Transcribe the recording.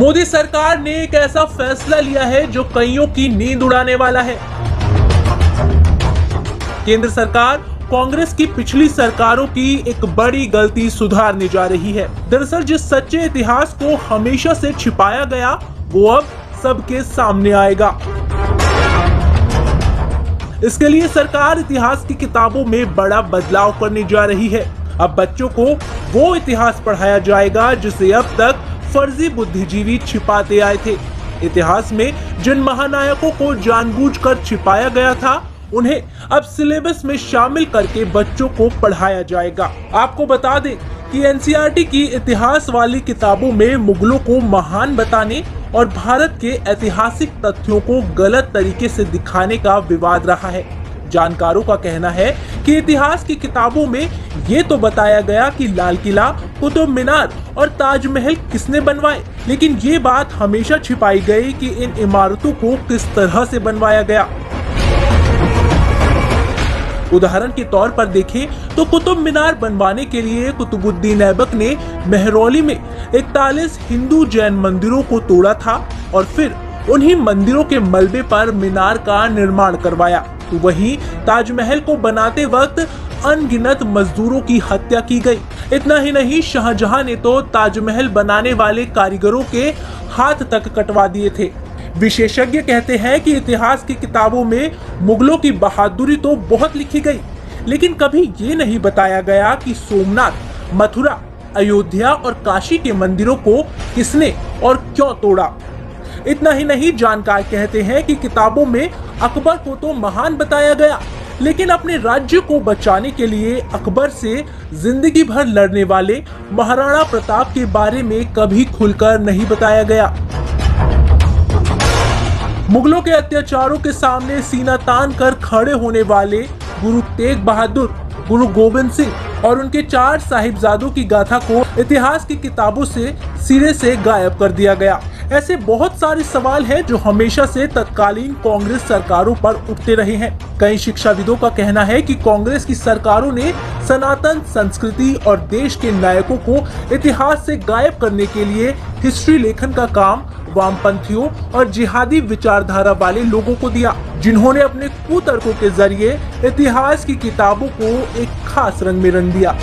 मोदी सरकार ने एक ऐसा फैसला लिया है जो कईयों की नींद उड़ाने वाला है। केंद्र सरकार कांग्रेस की पिछली सरकारों की एक बड़ी गलती सुधारने जा रही है। दरअसल जिस सच्चे इतिहास को हमेशा से छिपाया गया वो अब सबके सामने आएगा। इसके लिए सरकार इतिहास की किताबों में बड़ा बदलाव करने जा रही है। अब बच्चों को वो इतिहास पढ़ाया जाएगा जिसे अब तक फर्जी बुद्धिजीवी छिपाते आए थे। इतिहास में जिन महानायकों को जानबूझकर छिपाया गया था उन्हें अब सिलेबस में शामिल करके बच्चों को पढ़ाया जाएगा। आपको बता दें कि एनसीईआरटी की इतिहास वाली किताबों में मुगलों को महान बताने और भारत के ऐतिहासिक तथ्यों को गलत तरीके से दिखाने का विवाद रहा है। जानकारों का कहना है कि इतिहास की किताबों में ये तो बताया गया कि लाल किला, कुतुब मीनार और ताजमहल किसने बनवाए, लेकिन ये बात हमेशा छिपाई गई कि इन इमारतों को किस तरह से बनवाया गया। उदाहरण के तौर पर देखें तो कुतुब मीनार बनवाने के लिए कुतुबुद्दीन ऐबक ने महरौली में 41 हिंदू जैन मंदिरों को तोड़ा था और फिर उन्हीं मंदिरों के मलबे पर मीनार का निर्माण करवाया। तो वहीं ताजमहल को बनाते वक्त अनगिनत मजदूरों की हत्या की गई। इतना ही नहीं, शाहजहां ने तो ताजमहल बनाने वाले कारीगरों के हाथ तक कटवा दिए थे। विशेषज्ञ कहते हैं कि इतिहास की किताबों में मुगलों की बहादुरी तो बहुत लिखी गई, लेकिन कभी ये नहीं बताया गया कि सोमनाथ, मथुरा, अयोध्या और काशी के मंदिरों को किसने और क्यों तोड़ा। इतना ही नहीं, जानकार कहते हैं कि किताबों में अकबर को तो महान बताया गया, लेकिन अपने राज्य को बचाने के लिए अकबर से जिंदगी भर लड़ने वाले महाराणा प्रताप के बारे में कभी खुलकर नहीं बताया गया। मुगलों के अत्याचारों के सामने सीना तान कर खड़े होने वाले गुरु तेग बहादुर, गुरु गोविंद सिंह और उनके 4 साहिबजादों की गाथा को इतिहास की किताबों से सिरे से गायब कर दिया गया। ऐसे बहुत सारे सवाल हैं जो हमेशा से तत्कालीन कांग्रेस सरकारों पर उठते रहे हैं। कई शिक्षाविदों का कहना है कि कांग्रेस की सरकारों ने सनातन संस्कृति और देश के नायकों को इतिहास से गायब करने के लिए हिस्ट्री लेखन का काम वामपंथियों और जिहादी विचारधारा वाले लोगों को दिया, जिन्होंने अपने कुतर्कों के जरिए इतिहास की किताबों को एक खास रंग में रंग दिया।